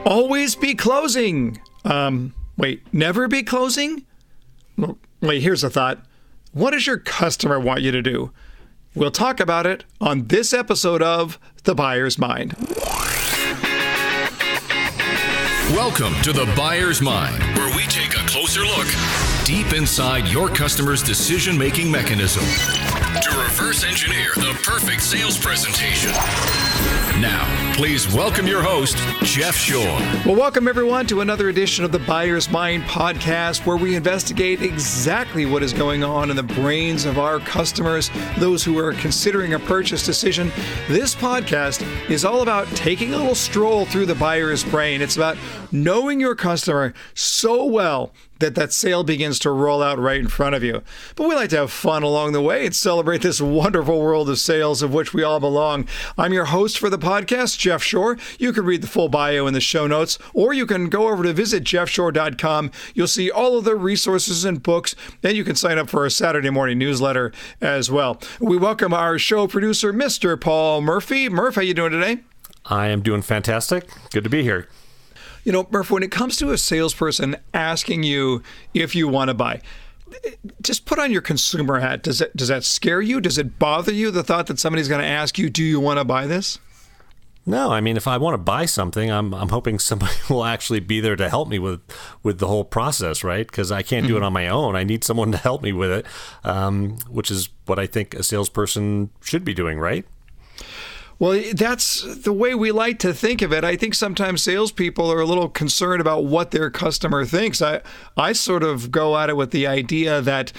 Always be closing. Never be closing? Well, here's a thought. What does your customer want you to do? We'll talk about it on this episode of The Buyer's Mind. Welcome to The Buyer's Mind, where we take a closer look deep inside your customer's decision-making mechanism to reverse engineer the perfect sales presentation. Now, please welcome your host, Jeff Shore. Well, welcome everyone to another edition of the Buyer's Mind podcast, where we investigate exactly what is going on in the brains of our customers, those who are considering a purchase decision. This podcast is all about taking a little stroll through the buyer's brain. It's about knowing your customer so well that sale begins to roll out right in front of you. But we like to have fun along the way and celebrate this wonderful world of sales of which we all belong. I'm your host for the podcast, Jeff Shore. You can read the full bio in the show notes, or you can go over to visit jeffshore.com. You'll see all of the resources and books, and you can sign up for our Saturday morning newsletter as well. We welcome our show producer, Mr. Paul Murphy. Murph, how you doing today? I am doing fantastic. Good to be here. You know, Murph, when it comes to a salesperson asking you if you want to buy, just put on your consumer hat. Does that scare you? Does it bother you, the thought that somebody's going to ask you, do you want to buy this? No, I mean, if I want to buy something, I'm hoping somebody will actually be there to help me with the whole process, right? Because I can't do it on my own. I need someone to help me with it, which is what I think a salesperson should be doing, right? Well, that's the way we like to think of it. I think sometimes salespeople are a little concerned about what their customer thinks. I sort of go at it with the idea that,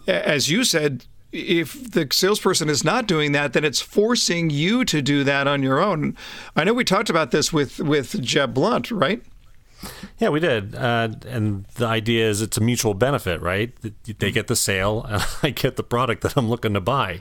as you said, if the salesperson is not doing that, then it's forcing you to do that on your own. I know we talked about this with Jeb Blunt, right? Yeah, we did. And the idea is it's a mutual benefit, right? They get the sale and I get the product that I'm looking to buy.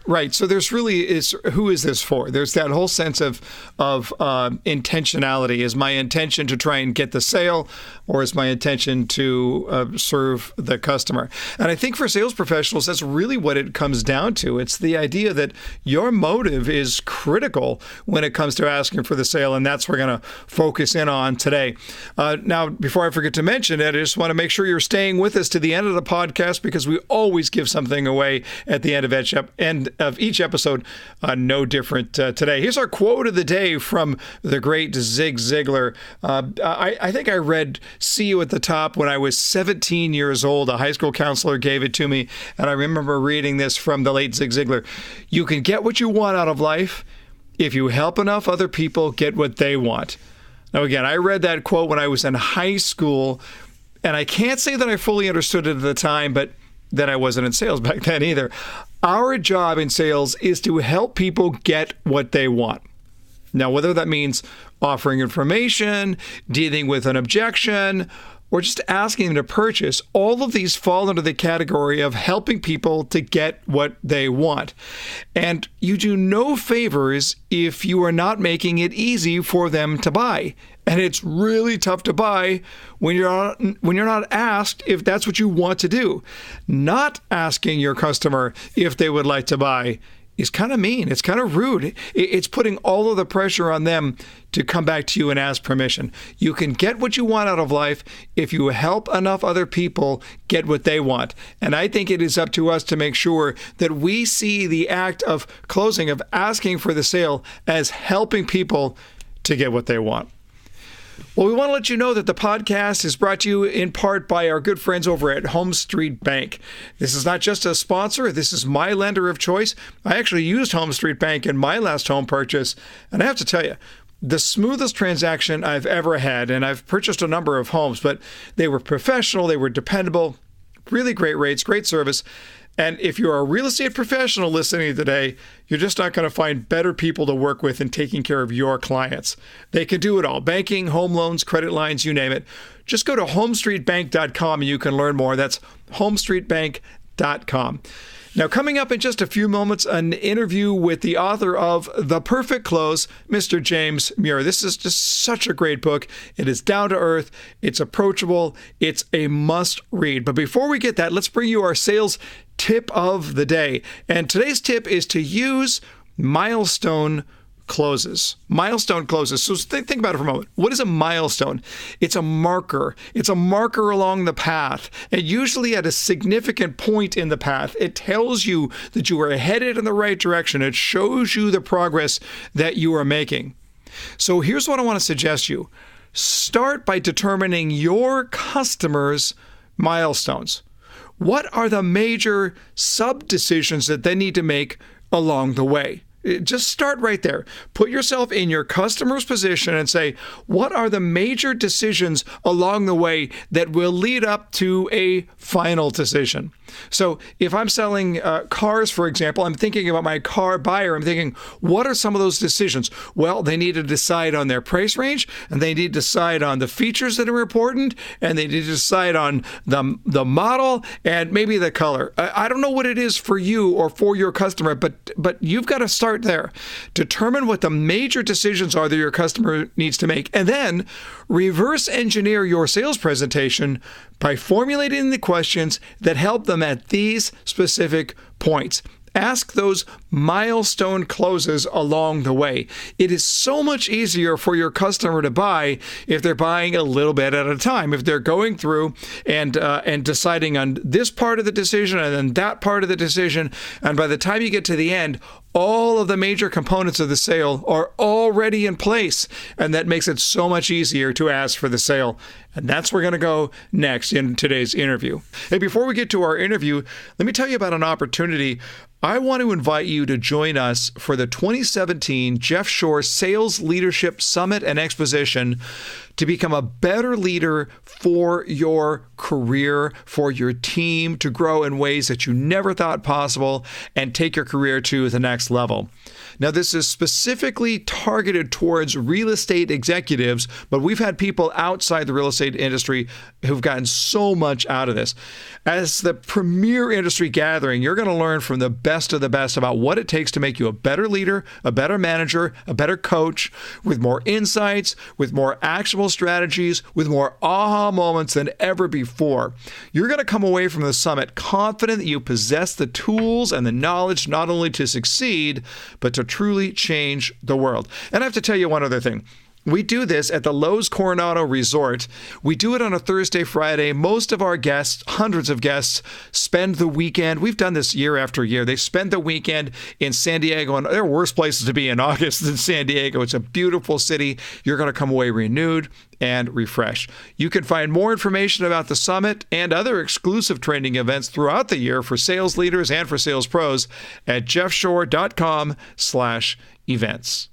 Right. So there's really who is this for? There's that whole sense of intentionality. Is my intention to try and get the sale, or is my intention to serve the customer? And I think for sales professionals, that's really what it comes down to. It's the idea that your motive is critical when it comes to asking for the sale, and that's what we're going to focus in on today. Now, before I forget to mention it, I just want to make sure you're staying with us to the end of the podcast, because we always give something away at the end of each episode, no different today. Here's our quote of the day from the great Zig Ziglar. I think I read "See You at the Top" when I was 17 years old. A high school counselor gave it to me, and I remember reading this from the late Zig Ziglar. You can get what you want out of life if you help enough other people get what they want. Now, again, I read that quote when I was in high school, and I can't say that I fully understood it at the time, but then I wasn't in sales back then either. Our job in sales is to help people get what they want. Now, whether that means offering information, dealing with an objection, or just asking them to purchase, all of these fall under the category of helping people to get what they want. And you do no favors if you are not making it easy for them to buy. And it's really tough to buy when you're not asked if that's what you want to do. Not asking your customer if they would like to buy is kind of mean. It's kind of rude. It's putting all of the pressure on them to come back to you and ask permission. You can get what you want out of life if you help enough other people get what they want. And I think it is up to us to make sure that we see the act of closing, of asking for the sale, as helping people to get what they want. Well, we want to let you know that the podcast is brought to you in part by our good friends over at Home Street Bank. This is not just a sponsor. This is my lender of choice. I actually used Home Street Bank in my last home purchase. And I have to tell you, the smoothest transaction I've ever had, and I've purchased a number of homes, but they were professional, they were dependable, really great rates, great service. And if you're a real estate professional listening today, you're just not going to find better people to work with in taking care of your clients. They can do it all. Banking, home loans, credit lines, you name it. Just go to homestreetbank.com and you can learn more. That's homestreetbank.com. Now, coming up in just a few moments, an interview with the author of The Perfect Close, Mr. James Muir. This is just such a great book. It is down to earth. It's approachable. It's a must read. But before we get that, let's bring you our sales tip of the day. And today's tip is to use milestone closes. Milestone closes. So think about it for a moment. What is a milestone? It's a marker. It's a marker along the path. And usually at a significant point in the path, it tells you that you are headed in the right direction. It shows you the progress that you are making. So here's what I want to suggest you. Start by determining your customers' milestones. What are the major sub-decisions that they need to make along the way? Just start right there. Put yourself in your customer's position and say, what are the major decisions along the way that will lead up to a final decision? So if I'm selling cars, for example, I'm thinking about my car buyer. I'm thinking, what are some of those decisions? Well, they need to decide on their price range, and they need to decide on the features that are important, and they need to decide on the model and maybe the color. I don't know what it is for you or for your customer, but you've got to start there. Determine what the major decisions are that your customer needs to make, and then reverse engineer your sales presentation by formulating the questions that help them at these specific points. Ask those milestone closes along the way. It is so much easier for your customer to buy if they're buying a little bit at a time. If they're going through and deciding on this part of the decision and then that part of the decision, and by the time you get to the end, all of the major components of the sale are already in place, and that makes it so much easier to ask for the sale. And that's where we're going to go next in today's interview. Hey, before we get to our interview, let me tell you about an opportunity. I want to invite you to join us for the 2017 Jeff Shore Sales Leadership Summit and Exposition to become a better leader for your career, for your team, to grow in ways that you never thought possible and take your career to the next level. Now, this is specifically targeted towards real estate executives, but we've had people outside the real estate industry who've gotten so much out of this. As the premier industry gathering, you're going to learn from the best of the best about what it takes to make you a better leader, a better manager, a better coach, with more insights, with more actionable strategies, with more aha moments than ever before. You're going to come away from the summit confident that you possess the tools and the knowledge not only to succeed, but to truly change the world. And I have to tell you one other thing. We do this at the Lowe's Coronado Resort. We do it on a Thursday, Friday. Most of our guests, hundreds of guests, spend the weekend. We've done this year after year. They spend the weekend in San Diego, and there are worse places to be in August than San Diego. It's a beautiful city. You're going to come away renewed and refreshed. You can find more information about the summit and other exclusive training events throughout the year for sales leaders and for sales pros at jeffshore.com/events.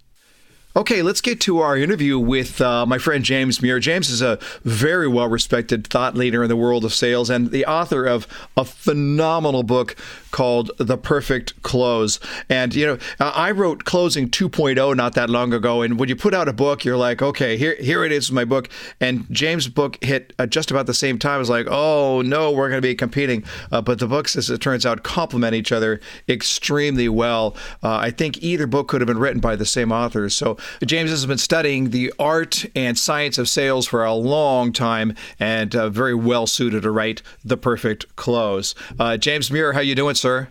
Okay, let's get to our interview with my friend James Muir. James is a very well-respected thought leader in the world of sales and the author of a phenomenal book called The Perfect Close. And, I wrote Closing 2.0 not that long ago, and when you put out a book, you're like, okay, here it is, my book. And James' book hit just about the same time. I was like, oh, no, we're going to be competing. But the books, as it turns out, complement each other extremely well. I think either book could have been written by the same authors. So James has been studying the art and science of sales for a long time and very well suited to write The Perfect Close. James Muir, how you doing, sir?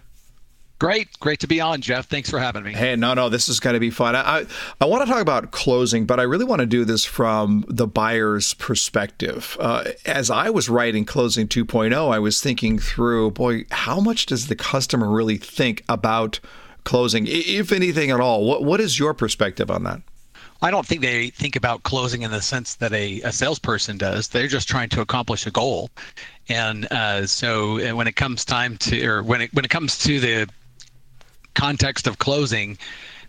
Great to be on, Jeff. Thanks for having me. Hey, no, this is going to be fun. I want to talk about closing, but I really want to do this from the buyer's perspective. As I was writing Closing 2.0, I was thinking through, boy, how much does the customer really think about closing, if anything at all? What is your perspective on that? I don't think they think about closing in the sense that a salesperson does. They're just trying to accomplish a goal. And so when it comes when it comes to the context of closing,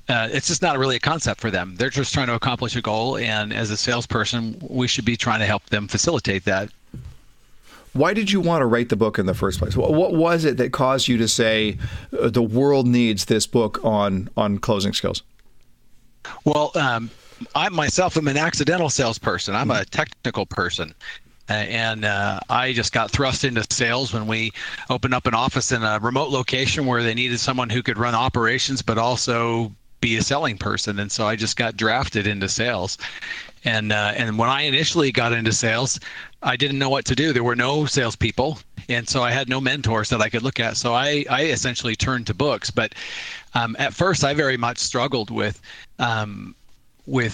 it's just not really a concept for them. They're just trying to accomplish a goal. And as a salesperson, we should be trying to help them facilitate that. Why did you want to write the book in the first place? What was it that caused you to say the world needs this book on closing skills? Well, I myself am an accidental salesperson. I'm a technical person. And I just got thrust into sales when we opened up an office in a remote location where they needed someone who could run operations, but also be a selling person. And so I just got drafted into sales. And when I initially got into sales, I didn't know what to do. There were no salespeople. And so I had no mentors that I could look at. So I essentially turned to books. But at first, I very much struggled with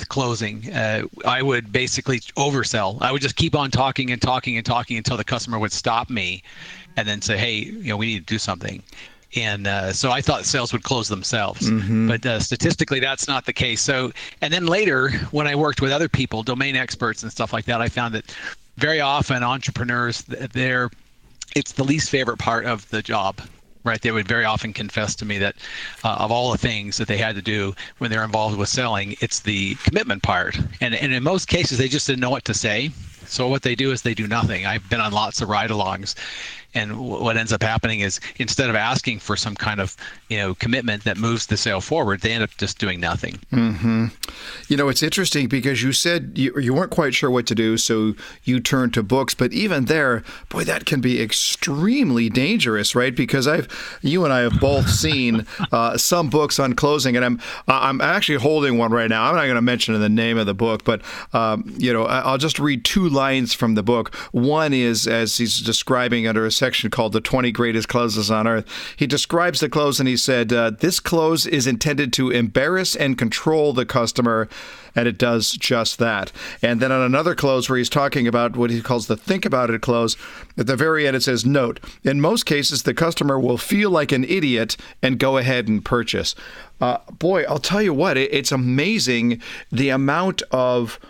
closing. I would basically oversell. I would just keep on talking and talking and talking until the customer would stop me and then say, hey, we need to do something. And so I thought sales would close themselves, but statistically that's not the case. So, and then later when I worked with other people, domain experts and stuff like that, I found that very often entrepreneurs, it's the least favorite part of the job, right? They would very often confess to me that of all the things that they had to do when they're involved with selling, it's the commitment part. And in most cases, they just didn't know what to say. So what they do is they do nothing. I've been on lots of ride-alongs. And what ends up happening is instead of asking for some kind of, commitment that moves the sale forward, they end up just doing nothing. Mm-hmm. It's interesting because you said you weren't quite sure what to do, so you turned to books. But even there, boy, that can be extremely dangerous, right? Because you and I have both seen some books on closing, and I'm actually holding one right now. I'm not going to mention the name of the book, but I'll just read 2 lines from the book. One is, as he's describing under a section called The 20 Greatest Closes on Earth, he describes the close and he said, this close is intended to embarrass and control the customer, and it does just that. And then on another close where he's talking about what he calls the think about it close, at the very end it says, note, in most cases the customer will feel like an idiot and go ahead and purchase. Boy, I'll tell you what, it's amazing the amount of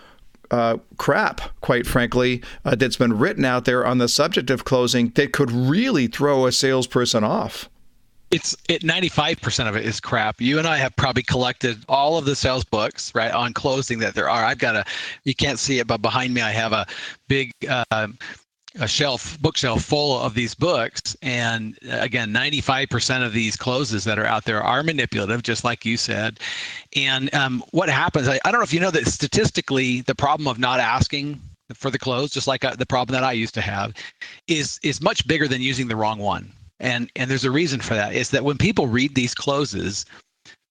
crap, quite frankly, that's been written out there on the subject of closing that could really throw a salesperson off. 95% of it is crap. You and I have probably collected all of the sales books, right, on closing that there are. You can't see it, but behind me I have a big bookshelf full of these books. And again, 95% of these closes that are out there are manipulative, just like you said. And what happens, I don't know if you know that statistically, the problem of not asking for the close, just like the problem that I used to have, is much bigger than using the wrong one. And there's a reason for that. Is that when people read these closes,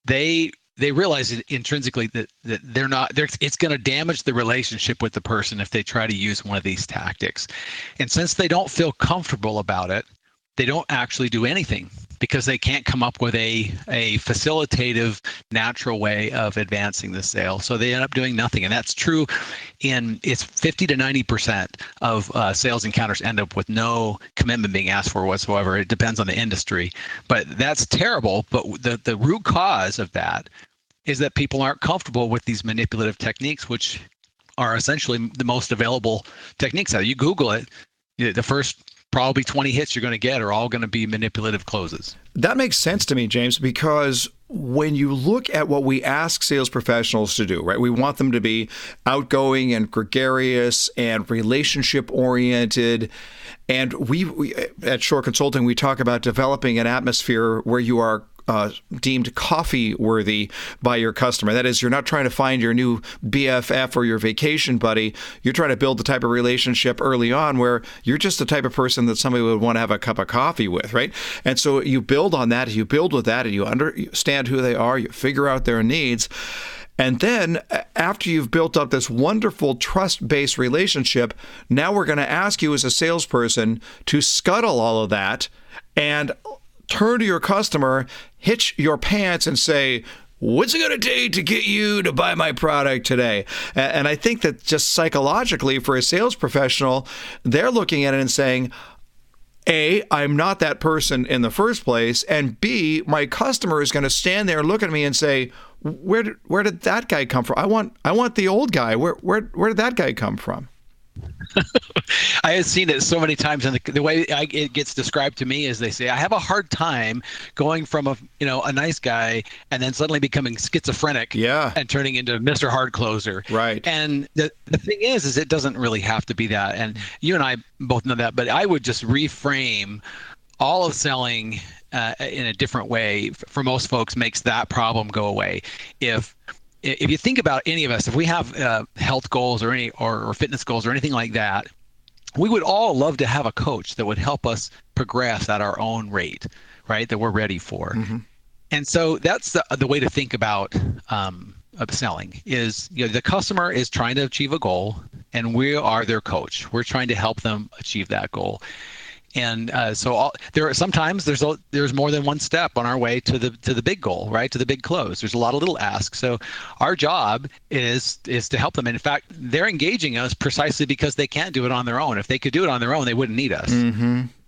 they realize intrinsically that it's going to damage the relationship with the person if they try to use one of these tactics. And since they don't feel comfortable about it, they don't actually do anything because they can't come up with a facilitative, natural way of advancing the sale. So they end up doing nothing. And that's true it's 50 to 90% of sales encounters end up with no commitment being asked for whatsoever. It depends on the industry, but that's terrible. But the root cause of that is that people aren't comfortable with these manipulative techniques, which are essentially the most available techniques. You Google it, the first probably 20 hits you're going to get are all going to be manipulative closes. That makes sense to me, James, because when you look at what we ask sales professionals to do, right, we want them to be outgoing and gregarious and relationship oriented. And we at Shore Consulting, we talk about developing an atmosphere where you are deemed coffee worthy by your customer. That is, you're not trying to find your new BFF or your vacation buddy. You're trying to build the type of relationship early on where you're just the type of person that somebody would want to have a cup of coffee with, right? And so you build on that, you build with that, and you understand who they are, you figure out their needs. And then after you've built up this wonderful trust-based relationship, now we're going to ask you as a salesperson to scuttle all of that and turn to your customer, hitch your pants, and say, what's it going to take to get you to buy my product today? And I think that just psychologically for a sales professional, they're looking at it and saying, A, I'm not that person in the first place, and B, my customer is going to stand there and look at me and say, where did that guy come from? I want the old guy. Where did that guy come from? I have seen it so many times, and the way it gets described to me is they say, I have a hard time going from a nice guy and then suddenly becoming schizophrenic and turning into Mr. Hard Closer. Right. And the thing is it doesn't really have to be that. And you and I both know that, but I would just reframe all of selling in a different way. For most folks, makes that problem go away. If you think about any of us, if we have health goals or fitness goals or anything like that, we would all love to have a coach that would help us progress at our own rate, right? That we're ready for. Mm-hmm. And so that's the way to think about selling is, the customer is trying to achieve a goal and we are their coach. We're trying to help them achieve that goal. And sometimes there's more than one step on our way to the big goal, right? To the big close. There's a lot of little asks. So our job is to help them. And in fact, they're engaging us precisely because they can't do it on their own. If they could do it on their own, they wouldn't need us,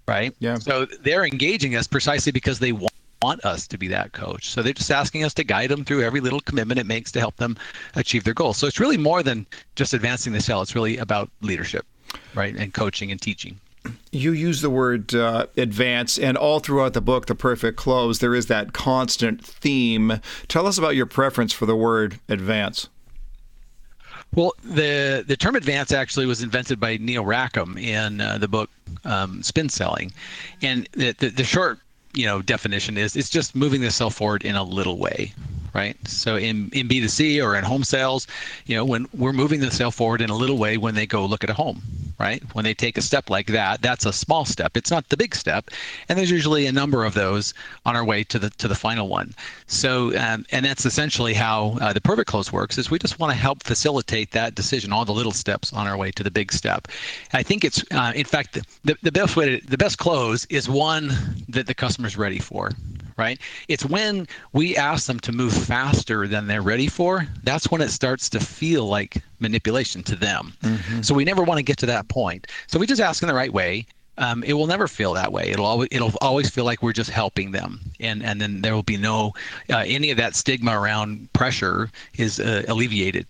right? Yeah. So they're engaging us precisely because they want us to be that coach. So they're just asking us to guide them through every little commitment it makes to help them achieve their goals. So it's really more than just advancing the sale. It's really about leadership, right? And coaching and teaching. You use the word advance, and all throughout the book, The Perfect Close, there is that constant theme. Tell us about your preference for the word advance. Well, the term advance actually was invented by Neil Rackham in the book Spin Selling. And the short definition is it's just moving the sale forward in a little way. Right. So in B2C or in home sales, when we're moving the sale forward in a little way when they go look at a home, right? When they take a step like that, that's a small step. It's not the big step. And there's usually a number of those on our way to the final one. So and that's essentially how the Perfect Close works, is we just want to help facilitate that decision, all the little steps on our way to the big step. I think it's in fact the best close is one that the customer's ready for. Right? It's when we ask them to move faster than they're ready for, that's when it starts to feel like manipulation to them. So we never want to get to that point. So we just ask in the right way. It will never feel that way. It'll always feel like we're just helping them, and then there will be no any of that stigma around pressure is alleviated.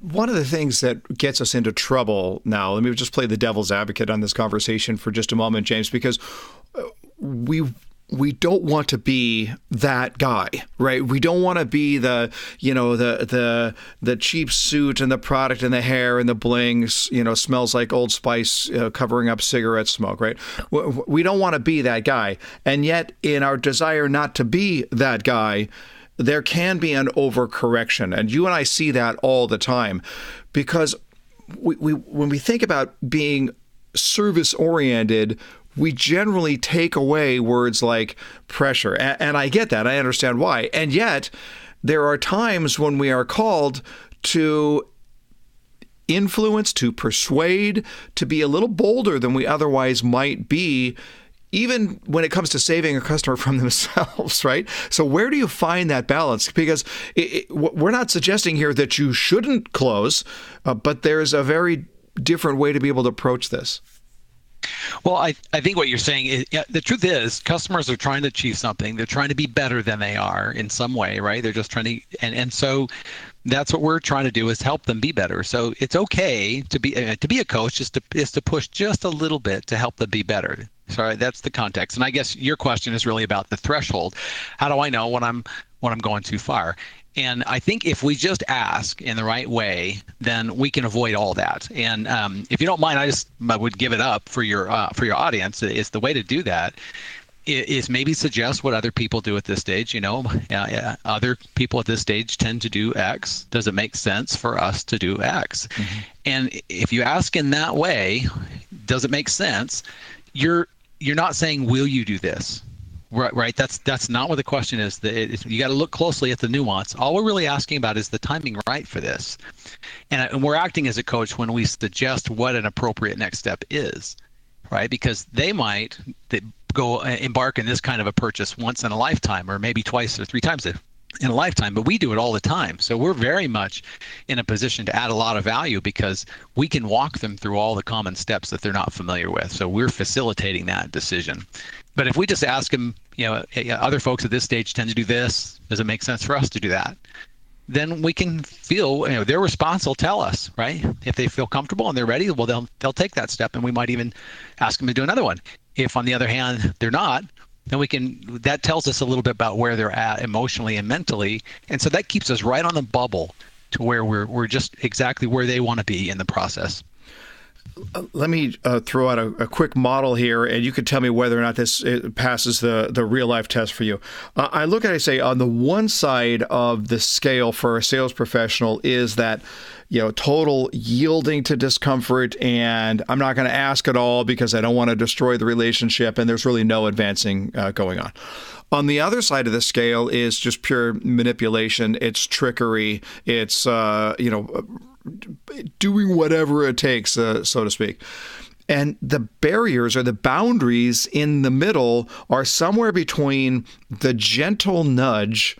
One of the things that gets us into trouble now, let me just play the devil's advocate on this conversation for just a moment, James, because we don't want to be that guy, right? We don't want to be the cheap suit and the product and the hair and the blings, smells like Old Spice covering up cigarette smoke, right? We don't want to be that guy. And yet in our desire not to be that guy, there can be an overcorrection. And you and I see that all the time, because when we think about being service-oriented, we generally take away words like pressure. And I get that. I understand why. And yet, there are times when we are called to influence, to persuade, to be a little bolder than we otherwise might be, even when it comes to saving a customer from themselves, right? So where do you find that balance? Because we're not suggesting here that you shouldn't close, but there's a very different way to be able to approach this. Well, I think what you're saying is, the truth is, customers are trying to achieve something. They're trying to be better than they are in some way, right? They're just trying to, and so that's what we're trying to do, is help them be better. So it's okay to be a coach is to push just a little bit to help them be better. Sorry, that's the context. And I guess your question is really about the threshold. How do I know when I'm going too far? And I think if we just ask in the right way, then we can avoid all that. And if you don't mind, I would give it up for your audience. Is the way to do that is maybe suggest what other people do at this stage. Other people at this stage tend to do X. Does it make sense for us to do X? And if you ask in that way, does it make sense? You're not saying, will you do this? Right. That's not what the question is. You got to look closely at the nuance. All we're really asking about is the timing right for this. And we're acting as a coach when we suggest what an appropriate next step is, right? Because they might go embark in this kind of a purchase once in a lifetime, or maybe twice or three times in a lifetime, but we do it all the time. So we're very much in a position to add a lot of value because we can walk them through all the common steps that they're not familiar with. So we're facilitating that decision. But if we just ask them, other folks at this stage tend to do this, does it make sense for us to do that? Then we can feel, their response will tell us, right? If they feel comfortable and they're ready, well, they'll take that step, and we might even ask them to do another one. If, on the other hand, they're not, then that tells us a little bit about where they're at emotionally and mentally. And so that keeps us right on the bubble to where we're just exactly where they want to be in the process. Let me throw out a quick model here, and you can tell me whether or not this passes the real-life test for you. I look at it and say, on the one side of the scale for a sales professional is that, total yielding to discomfort, and I'm not going to ask at all because I don't want to destroy the relationship, and there's really no advancing going on. On the other side of the scale is just pure manipulation. It's trickery. It's, doing whatever it takes, so to speak. And the barriers or the boundaries in the middle are somewhere between the gentle nudge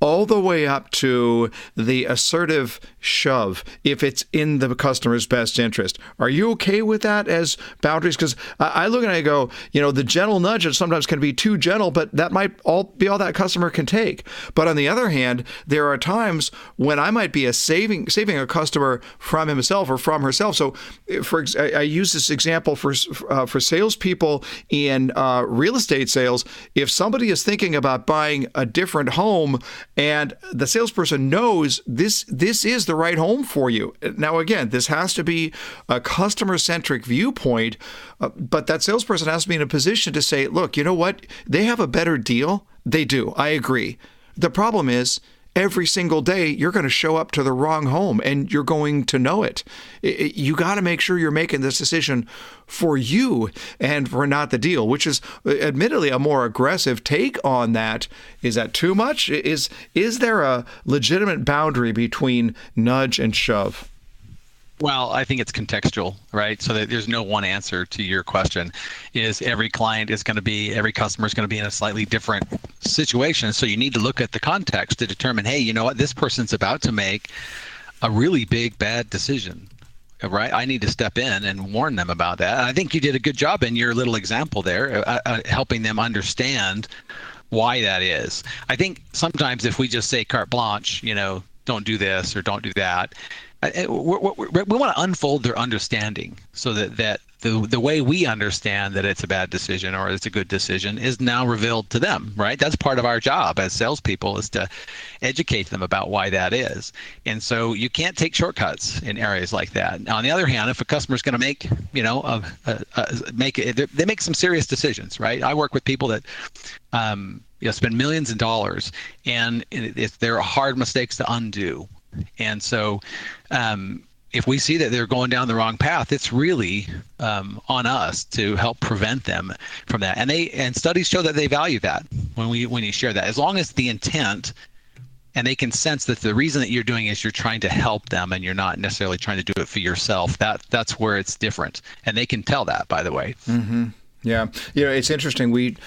all the way up to the assertive shove if it's in the customer's best interest. Are you okay with that as boundaries? Because I look at it and I go, the gentle nudge sometimes can be too gentle, but that might be all that customer can take. But on the other hand, there are times when I might be saving a customer from himself or from herself. So I use this example for salespeople in real estate sales. If somebody is thinking about buying a different home, and the salesperson knows this is the right home for you. Now, again, this has to be a customer-centric viewpoint, but that salesperson has to be in a position to say, look, you know what? They have a better deal. They do. I agree. The problem is, every single day, you're going to show up to the wrong home, and you're going to know it. You got to make sure you're making this decision for you and for not the deal, which is admittedly a more aggressive take on that. Is that too much? Is there a legitimate boundary between nudge and shove? Well, I think it's contextual, right? So that there's no one answer to your question. Every customer is going to be in a slightly different situation. So you need to look at the context to determine, hey, you know what? This person's about to make a really big, bad decision, right? I need to step in and warn them about that. And I think you did a good job in your little example there, helping them understand why that is. I think sometimes if we just say carte blanche, don't do this or don't do that, we want to unfold their understanding so that the way we understand that it's a bad decision or it's a good decision is now revealed to them, right? That's part of our job as salespeople, is to educate them about why that is. And so you can't take shortcuts in areas like that. Now, on the other hand, if a customer's going to make, they make some serious decisions, right? I work with people that spend millions of dollars, and there are hard mistakes to undo. And so if we see that they're going down the wrong path, it's really on us to help prevent them from that. And studies show that they value that when you share that, as long as the intent, and they can sense that the reason that you're doing is you're trying to help them and you're not necessarily trying to do it for yourself. That's where it's different. And they can tell that, by the way. Mm-hmm. Yeah. It's interesting. We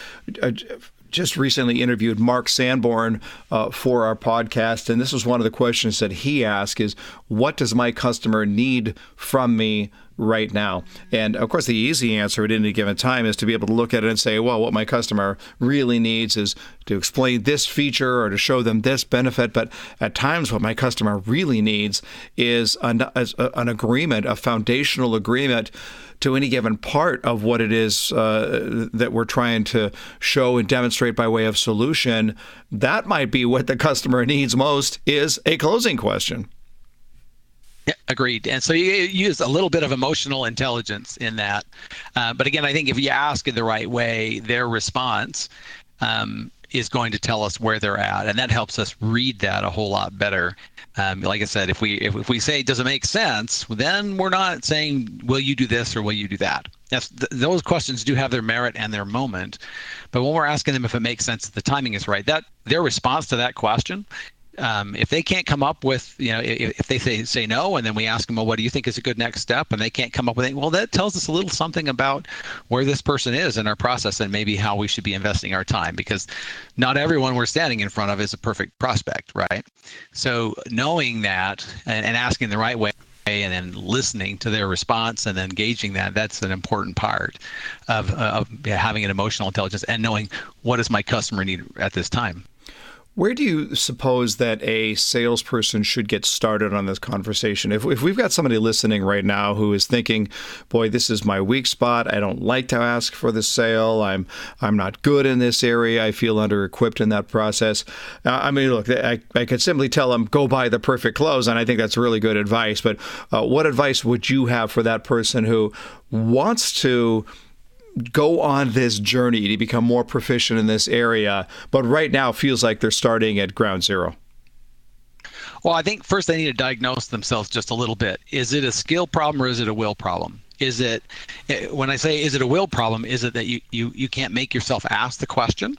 just recently interviewed Mark Sanborn for our podcast, and this was one of the questions that he asked is, what does my customer need from me right now? And of course, the easy answer at any given time is to be able to look at it and say, well, what my customer really needs is to explain this feature or to show them this benefit. But at times, what my customer really needs is an agreement, a foundational agreement to any given part of what it is that we're trying to show and demonstrate by way of solution. That might be what the customer needs most, is a closing question. Yeah, agreed. And so you use a little bit of emotional intelligence in that. But again, I think if you ask it the right way, their response is going to tell us where they're at. And that helps us read that a whole lot better. Like I said, if we say, does it make sense? Then we're not saying, will you do this or will you do that? Those questions do have their merit and their moment. But when we're asking them if it makes sense, the timing is right, that their response to that question, if they can't come up with, if they say no, and then we ask them, well, what do you think is a good next step? And they can't come up with it. Well, that tells us a little something about where this person is in our process and maybe how we should be investing our time, because not everyone we're standing in front of is a perfect prospect, right? So knowing that and asking the right way and then listening to their response and then gauging that's an important part of having an emotional intelligence and knowing, what does my customer need at this time? Where do you suppose that a salesperson should get started on this conversation? If we've got somebody listening right now who is thinking, boy, this is my weak spot. I don't like to ask for the sale. I'm not good in this area. I feel under-equipped in that process. Look, I could simply tell them, go buy the perfect close, and I think that's really good advice. But what advice would you have for that person who wants to go on this journey to become more proficient in this area, but right now feels like they're starting at ground zero? Well, I think first they need to diagnose themselves just a little bit. Is it a skill problem or is it a will problem? When I say, is it a will problem, is it that you can't make yourself ask the question?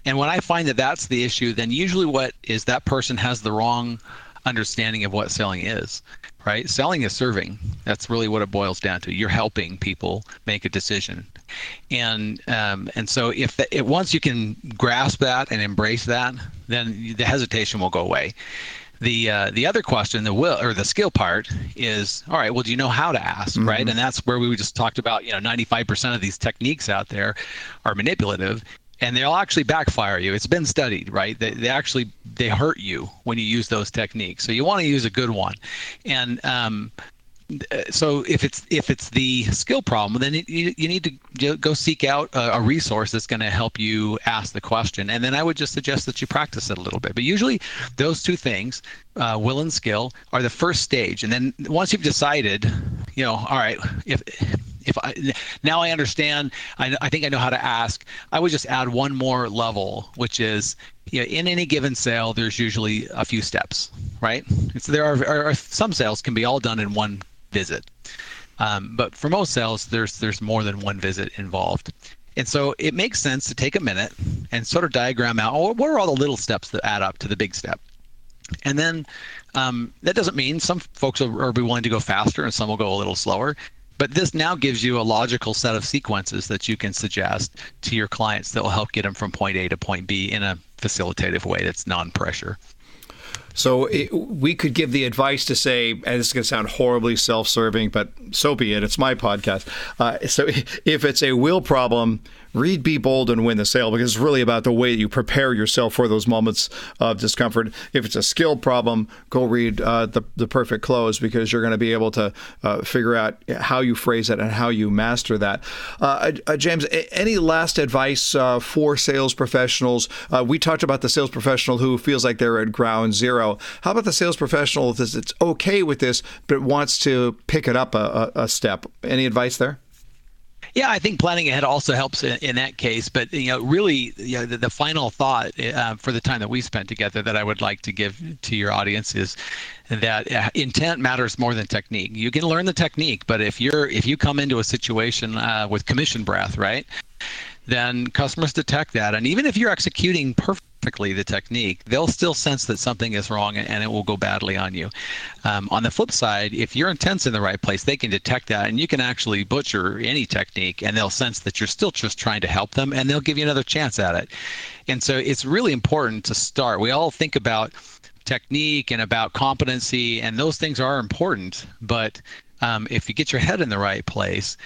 And when I find that that's the issue, then usually what is that person has the wrong understanding of what selling is, right? Selling is serving. That's really what it boils down to. You're helping people make a decision. And so once you can grasp that and embrace that, then the hesitation will go away. The other question, the skill part is, all right, well, do you know how to ask, right? And that's where we just talked about, 95% of these techniques out there are manipulative, and they'll actually backfire you. It's been studied, right? They hurt you when you use those techniques. So you want to use a good one. And so if it's the skill problem, then you need to go seek out a resource that's going to help you ask the question. And then I would just suggest that you practice it a little bit. But usually those two things, will and skill, are the first stage. And then once you've decided, all right, if now I understand, I think I know how to ask, I would just add one more level, which is, in any given sale, there's usually a few steps, right? So there are some sales can be all done in one visit. But for most sales, there's more than one visit involved. And so it makes sense to take a minute and sort of diagram out, what are all the little steps that add up to the big step? And then that doesn't mean some folks will be willing to go faster and some will go a little slower. But this now gives you a logical set of sequences that you can suggest to your clients that will help get them from point A to point B in a facilitative way that's non-pressure. So we could give the advice to say, and this is going to sound horribly self-serving, but so be it. It's my podcast. So if it's a will problem, read Be Bold and Win the Sale, because it's really about the way you prepare yourself for those moments of discomfort. If it's a skill problem, go read the Perfect Close, because you're going to be able to figure out how you phrase it and how you master that. James, any last advice for sales professionals? We talked about the sales professional who feels like they're at ground zero. How about the sales professional that's okay with this but wants to pick it up a step? Any advice there? Yeah, I think planning ahead also helps in that case. But really, the final thought for the time that we spent together that I would like to give to your audience is that intent matters more than technique. You can learn the technique, but if you come into a situation with commission breath, right, then customers detect that, and even if you're executing perfectly the technique, they'll still sense that something is wrong and it will go badly on you. On the flip side, if your intent's in the right place, they can detect that, and you can actually butcher any technique and they'll sense that you're still just trying to help them, and they'll give you another chance at it. And so it's really important to start. We all think about technique and about competency, and those things are important, but if you get your head in the right place,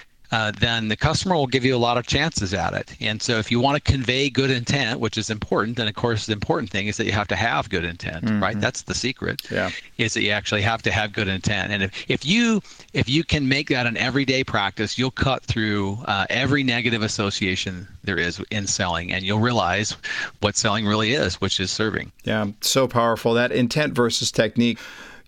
then the customer will give you a lot of chances at it. And so if you want to convey good intent, which is important, then of course the important thing is that you have to have good intent, right? That's the secret, is that you actually have to have good intent. And if you can make that an everyday practice, you'll cut through every negative association there is in selling, and you'll realize what selling really is, which is serving. Yeah, so powerful. That intent versus technique.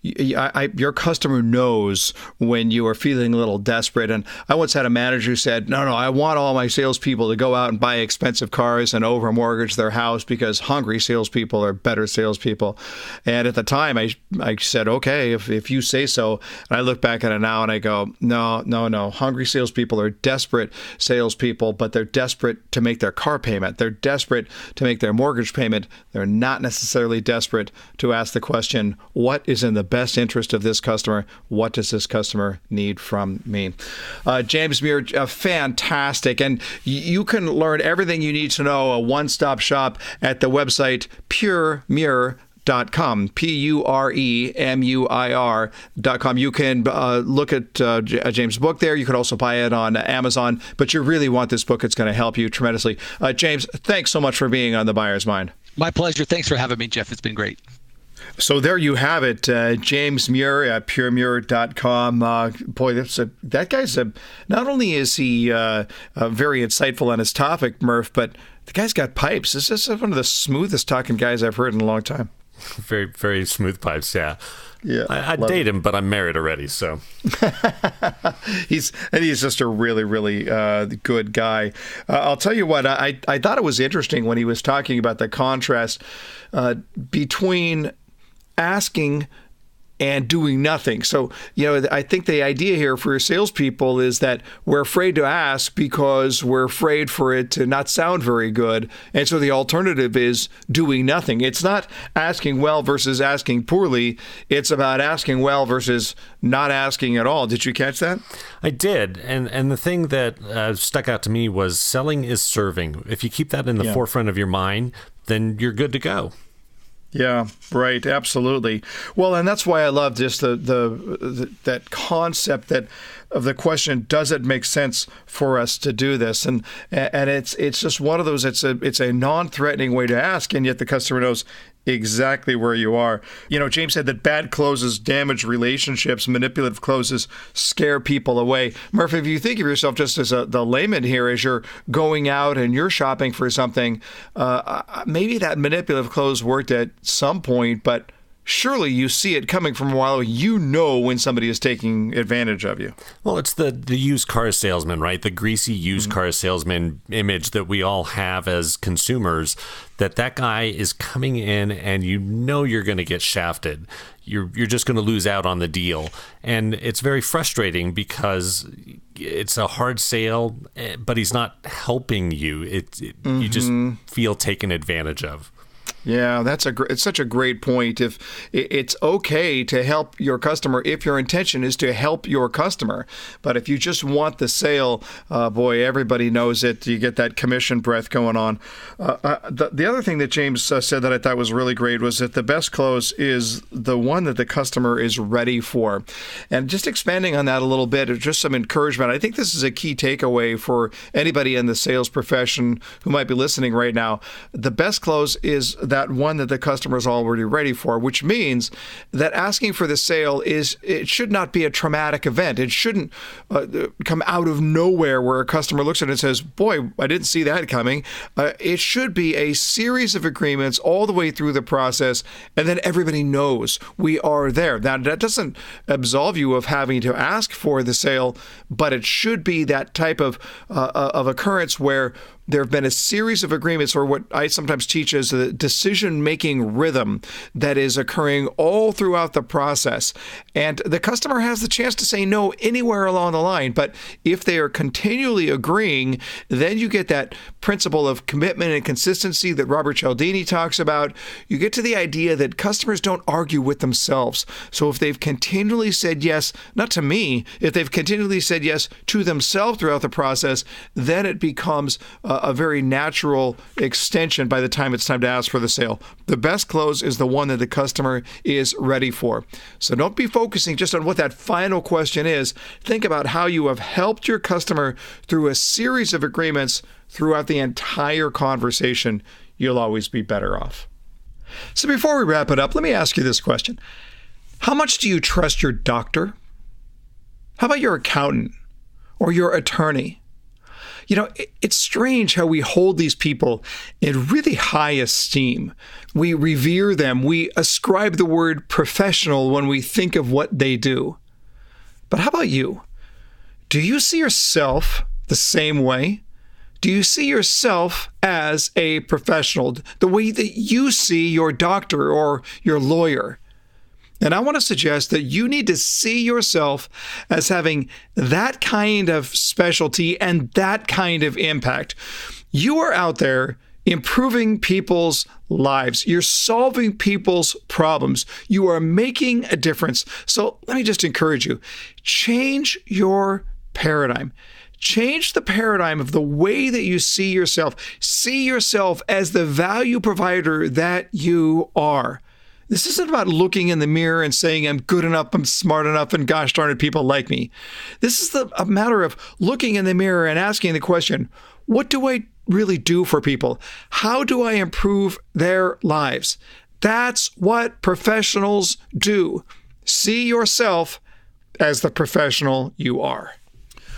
Your customer knows when you are feeling a little desperate. And I once had a manager who said, no, I want all my salespeople to go out and buy expensive cars and over-mortgage their house because hungry salespeople are better salespeople. And at the time, I said, okay, if you say so. And I look back at it now and I go, no. Hungry salespeople are desperate salespeople, but they're desperate to make their car payment. They're desperate to make their mortgage payment. They're not necessarily desperate to ask the question, what is in the best interest of this customer? What does this customer need from me? James Muir, fantastic. And you can learn everything you need to know, a one-stop shop at the website puremuir.com, PUREMUIR.com. You can look at James' book there. You could also buy it on Amazon, but you really want this book. It's going to help you tremendously. James, thanks so much for being on The Buyer's Mind. My pleasure. Thanks for having me, Jeff. It's been great. So there you have it, James Muir at puremuir.com. Boy, that guy's not only is he very insightful on his topic, Murph, but the guy's got pipes. This is one of the smoothest talking guys I've heard in a long time. Very, very smooth pipes, yeah. Yeah, I'd date him, but I'm married already, so. He's just a really, really good guy. I'll tell you what, I thought it was interesting when he was talking about the contrast between asking and doing nothing. So, I think the idea here for salespeople is that we're afraid to ask because we're afraid for it to not sound very good. And so the alternative is doing nothing. It's not asking well versus asking poorly. It's about asking well versus not asking at all. Did you catch that? I did. And the thing that stuck out to me was selling is serving. If you keep that in the forefront of your mind, then you're good to go. Yeah, right. Absolutely. Well, and that's why I love just that concept that of the question, does it make sense for us to do this? And it's just one of those, it's a non-threatening way to ask, and yet the customer knows exactly where you are. James said that bad closes damage relationships, manipulative closes scare people away. Murphy, if you think of yourself just as the layman here, as you're going out and you're shopping for something, maybe that manipulative close worked at some point, but surely you see it coming from a while. You know when somebody is taking advantage of you. Well, it's the used car salesman, right? The greasy used car salesman image that we all have as consumers, that guy is coming in and you're going to get shafted. You're just going to lose out on the deal. And it's very frustrating because it's a hard sale, but he's not helping you. You just feel taken advantage of. Yeah, it's such a great point. If it's okay to help your customer if your intention is to help your customer, but if you just want the sale, boy, everybody knows it. You get that commission breath going on. The other thing that James said that I thought was really great was that the best close is the one that the customer is ready for. And just expanding on that a little bit, just some encouragement. I think this is a key takeaway for anybody in the sales profession who might be listening right now. The best close is that one that the customer is already ready for, which means that asking for the sale it should not be a traumatic event. It shouldn't come out of nowhere where a customer looks at it and says, boy, I didn't see that coming. It should be a series of agreements all the way through the process, and then everybody knows we are there. Now, that doesn't absolve you of having to ask for the sale, but it should be that type of occurrence where there have been a series of agreements, or what I sometimes teach as a decision-making rhythm that is occurring all throughout the process. And the customer has the chance to say no anywhere along the line. But if they are continually agreeing, then you get that principle of commitment and consistency that Robert Cialdini talks about. You get to the idea that customers don't argue with themselves. So if they've continually said yes, not to me, if they've continually said yes to themselves throughout the process, then it becomes a very natural extension by the time it's time to ask for the sale. The best close is the one that the customer is ready for. So don't be focusing just on what that final question is. Think about how you have helped your customer through a series of agreements throughout the entire conversation. You'll always be better off. So before we wrap it up, let me ask you this question. How much do you trust your doctor? How about your accountant or your attorney? It's strange how we hold these people in really high esteem. We revere them. We ascribe the word professional when we think of what they do. But how about you? Do you see yourself the same way? Do you see yourself as a professional, the way that you see your doctor or your lawyer? And I want to suggest that you need to see yourself as having that kind of specialty and that kind of impact. You are out there improving people's lives. You're solving people's problems. You are making a difference. So let me just encourage you. Change your paradigm. Change the paradigm of the way that you see yourself. See yourself as the value provider that you are. This isn't about looking in the mirror and saying, I'm good enough, I'm smart enough, and gosh darn it, people like me. This is a matter of looking in the mirror and asking the question, what do I really do for people? How do I improve their lives? That's what professionals do. See yourself as the professional you are.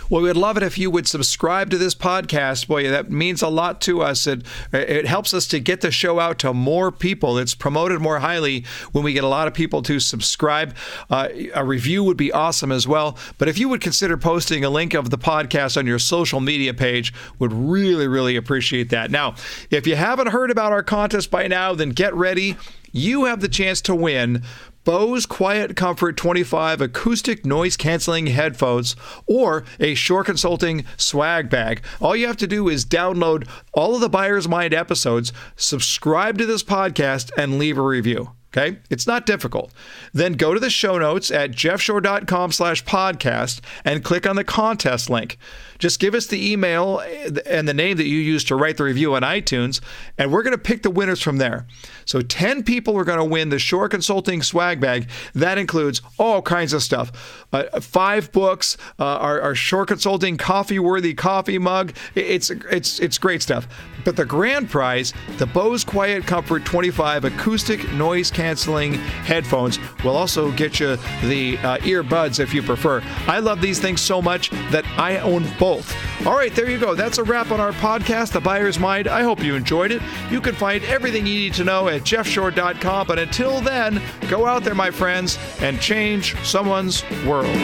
Well, we'd love it if you would subscribe to this podcast. Boy, that means a lot to us. It helps us to get the show out to more people. It's promoted more highly when we get a lot of people to subscribe. A review would be awesome as well. But if you would consider posting a link of the podcast on your social media page, would really, really appreciate that. Now, if you haven't heard about our contest by now, then get ready. you have the chance to win Bose Quiet Comfort 25 acoustic noise canceling headphones or a Shure Consulting swag bag. All you have to do is download all of the Buyer's Mind episodes, subscribe to this podcast, and leave a review. Okay? It's not difficult. Then go to the show notes at jeffshore.com/podcast and click on the contest link. Just give us the email and the name that you used to write the review on iTunes, and we're going to pick the winners from there. So 10 people are going to win the Shure Consulting swag bag. That includes all kinds of stuff. 5 books, our Shure Consulting coffee-worthy coffee mug. It's great stuff. But the grand prize, the Bose Quiet Comfort 25 acoustic noise-canceling headphones, will also get you the earbuds if you prefer. I love these things so much that I own both. All right, there you go. That's a wrap on our podcast, The Buyer's Mind. I hope you enjoyed it. You can find everything you need to know at jeffshore.com. But until then, go out there, my friends, and change someone's world.